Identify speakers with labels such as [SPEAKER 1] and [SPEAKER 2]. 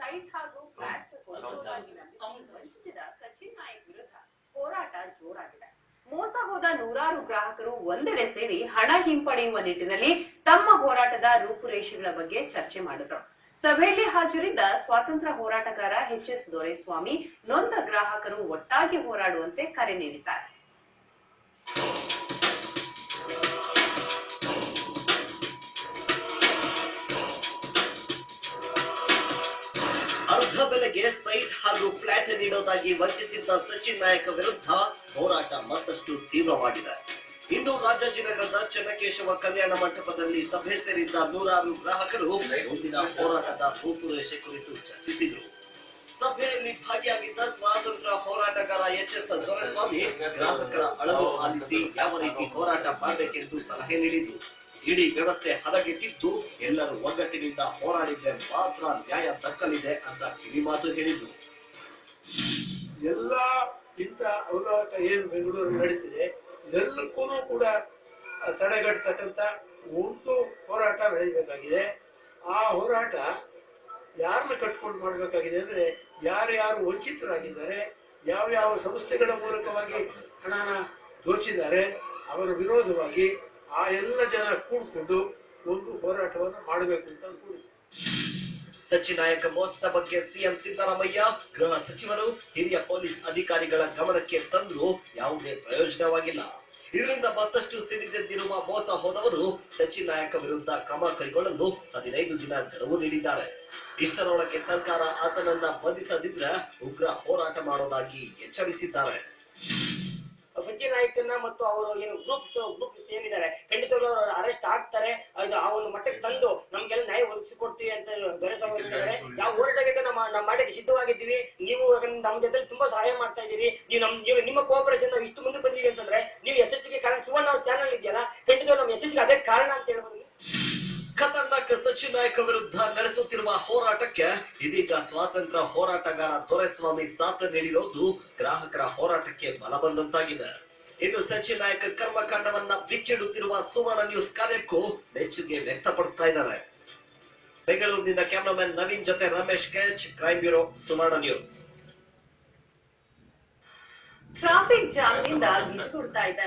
[SPEAKER 1] Site ಹಾಗೂ flat ಕೊಡಿಸುವುದಾಗಿ ವಂಚಿಸಿದ ಸಚಿನ್ ನಾಯಕ್ ವಿರುದ್ಧ ಹೋರಾಟ ಜೋರಾಗಿದೆ. ಮೋಸ ಹೋದ ನೂರಾರು ಗ್ರಾಹಕರು ಒಂದೆಡೆ ಸೇರಿ ಹಣ ಹಿಂಪಡೆಯುವ ನಿಟ್ಟಿನಲ್ಲಿ ತಮ್ಮ ಹೋರಾಟದ ರೂಪುರೇಷೆಗಳ ಬಗ್ಗೆ ಚರ್ಚೆ ಮಾಡಿದ್ರು. ಸಭೆಯಲ್ಲಿ ಹಾಜರಿದ್ದ ಸ್ವಾತಂತ್ರ್ಯ ಹೋರಾಟಗಾರ ಎಚ್.ಎಸ್. ದೊರೆಸ್ವಾಮಿ ನೊಂದ ಗ್ರಾಹಕರು ಒಟ್ಟಾಗಿ ಹೋರಾಡುವಂತೆ ಕರೆ ನೀಡಿದ್ದಾರೆ.
[SPEAKER 2] ಅರ್ಧ ಬೆಲೆಗೆ ಸೈಟ್ ಹಾಗೂ ಫ್ಲಾಟ್ ನೀಡೋದಾಗಿ ವಂಚಿಸಿದ್ದ ಸಚಿನ್ ನಾಯಕ್ ವಿರುದ್ಧ ಹೋರಾಟ ಮತ್ತಷ್ಟು ತೀವ್ರವಾಗಿದೆ. ಇಂದು ರಾಜಾಜಿನಗರದ ಚೆನ್ನಕೇಶವ ಕಲ್ಯಾಣ ಮಂಟಪದಲ್ಲಿ ಸಭೆ ಸೇರಿದ್ದ ನೂರಾರು ಗ್ರಾಹಕರು ಮುಂದಿನ ಹೋರಾಟದ ರೂಪುರೇಷೆ ಕುರಿತು ಚರ್ಚಿಸಿದರು. ಸಭೆಯಲ್ಲಿ ಭಾಗಿಯಾಗಿದ್ದ ಸ್ವಾತಂತ್ರ್ಯ ಹೋರಾಟಗಾರ ಎಚ್.ಎಸ್. ದೊರೆಸ್ವಾಮಿ ಗ್ರಾಹಕರ ಅಳಲು ಆಲಿಸಿ ಯಾವ ರೀತಿ ಹೋರಾಟ ಮಾಡಬೇಕೆಂದು ಸಲಹೆ ನೀಡಿದರು. ಇಡೀ ವ್ಯವಸ್ಥೆ ಹದಗೆಟ್ಟಿದ್ದು ಎಲ್ಲರೂ ಒಗ್ಗಟ್ಟಿನಿಂದ ಹೋರಾಡಿದ್ರೆ ಮಾತ್ರ ನ್ಯಾಯ ದಕ್ಕಲಿದೆ ಅಂತ ಕಿವಿಮಾತು ಹೇಳಿದ್ರು.
[SPEAKER 3] ಎಲ್ಲ ಇಂಥ ಹೋರಾಟ ಏನು ಬೆಂಗಳೂರು ನಡೀತಿದೆ ಇದೆಲ್ಲಕ್ಕೂ ಕೂಡ ತಡೆಗಟ್ಟತಕ್ಕಂತ ಒಂದು ಹೋರಾಟ ನಡೆಯಬೇಕಾಗಿದೆ. ಆ ಹೋರಾಟ ಯಾರನ್ನ ಕಟ್ಕೊಂಡು ಮಾಡಬೇಕಾಗಿದೆ ಅಂದ್ರೆ ಯಾರ್ಯಾರು ವಂಚಿತರಾಗಿದ್ದಾರೆ, ಯಾವ ಸಂಸ್ಥೆಗಳ ಮೂಲಕವಾಗಿ ಹಣನ ದೋಚಿದ್ದಾರೆ ಅವರ ವಿರೋಧವಾಗಿ ಆ ಎಲ್ಲ ಜನ ಕೂಡ್ಕೊಂಡು ಒಂದು ಹೋರಾಟವನ್ನು ಮಾಡಬೇಕು ಅಂತ ಅನ್ಕೊಂಡಿದ್ದೆ.
[SPEAKER 2] ಸಚಿನ್ ನಾಯಕ್ ಮೋಸದ ಬಗ್ಗೆ ಸಿಎಂ ಸಿದ್ದರಾಮಯ್ಯ, ಗೃಹ ಸಚಿವರು, ಹಿರಿಯ ಪೊಲೀಸ್ ಅಧಿಕಾರಿಗಳ ಗಮನಕ್ಕೆ ತಂದ್ರು ಯಾವುದೇ ಪ್ರಯೋಜನವಾಗಿಲ್ಲ. ಇದರಿಂದ ಮತ್ತಷ್ಟು ಸಿಡಿದೆದ್ದಿರುವ ಮೋಸ ಹೋದವರು ಸಚಿನ್ ನಾಯಕ್ ವಿರುದ್ಧ ಕ್ರಮ ಕೈಗೊಳ್ಳಲು 15 ದಿನ ಗಡುವು ನೀಡಿದ್ದಾರೆ. ಇಷ್ಟರೊಳಗೆ ಸರ್ಕಾರ ಆತನನ್ನ ಬಂಧಿಸದಿದ್ರೆ ಉಗ್ರ ಹೋರಾಟ ಮಾಡೋದಾಗಿ ಎಚ್ಚರಿಸಿದ್ದಾರೆ.
[SPEAKER 4] ಸಚಿನ್ ನಾಯಕನ್ನ ಮತ್ತು ಅವರು ಏನು ಗ್ರೂಪ್ಸ್ ಏನಿದ್ದಾರೆ ಖಂಡಿತವಾಗ್ಲೂ ಅವರು ಅರೆಸ್ಟ್ ಆಗ್ತಾರೆ. ಆ ಒಂದು ಮಟ್ಟಕ್ಕೆ ತಂದು ನಮ್ಗೆಲ್ಲ ನ್ಯಾಯ ಒದಗಿಸಿಕೊಡ್ತೀವಿ ಅಂತ ದೊರೆಸ್ವಾಮಿ ಹೇಳಿದ್ದಾರೆ. ಯಾವ ಹೋರಾಟಕ್ಕೆ ನಮ್ಮ ಮಾಡಕ್ಕೆ ಸಿದ್ಧವಾಗಿದ್ದೀವಿ. ನೀವು ನಮ್ಮ ಜೊತೆ ತುಂಬಾ ಸಹಾಯ ಮಾಡ್ತಾ ಇದ್ದೀರಿ. ನೀವು ನಿಮ್ಮ ಕೋಆಪರೇಷನ್ ನಾವು ಇಷ್ಟು ಮುಂದೆ ಬಂದಿವಿ ಅಂತಂದ್ರೆ ನೀವು ಯಶಸ್ಸಿಗೆ ಕಾರಣ. ಸುವರ್ಣ ಚಾನಲ್ ಇದೆಯಲ್ಲ, ಖಂಡಿತವಾಗ್ಲೂ ನಮ್ಮ ಯಶಸ್ಸಿಗೆ ಅದೇ ಕಾರಣ ಅಂತ ಹೇಳ್ಬೋದು.
[SPEAKER 2] ಖತರ್ನಾಕ್ ಸಚಿನ್ ನಾಯಕ್ ವಿರುದ್ಧ ನಡೆಸುತ್ತಿರುವ ಹೋರಾಟಕ್ಕೆ ಇದೀಗ ಸ್ವಾತಂತ್ರ್ಯ ಹೋರಾಟಗಾರ ದೊರೆಸ್ವಾಮಿ ಸಾಥ್ ನೀಡಿರೋದು ಗ್ರಾಹಕರ ಹೋರಾಟಕ್ಕೆ ಬಲ ಬಂದಂತಾಗಿದೆ. ಇನ್ನು ಸಚಿನ್ ನಾಯಕ್ ಕರ್ಮಕಾಂಡವನ್ನ ಬಿಚ್ಚಿಡುತ್ತಿರುವ ಸುವರ್ಣ ನ್ಯೂಸ್ ಕಾರ್ಯಕ್ಕೂ ಮೆಚ್ಚುಗೆ ವ್ಯಕ್ತಪಡಿಸ್ತಾ ಇದ್ದಾರೆ. ಬೆಂಗಳೂರಿನಿಂದ ಕ್ಯಾಮರಾಮನ್ ನವೀನ್ ಜೊತೆ ರಮೇಶ್ ಕೆಚ್, ಕ್ರೈಮ್ ಬ್ಯೂರೋ, ಸುವರ್ಣ ನ್ಯೂಸ್.
[SPEAKER 1] ಟ್ರಾಫಿಕ್ ಜಾಮ್ನಿಂದ ಗಿಜುಗುಡ್ತಾ ಇದ್ದ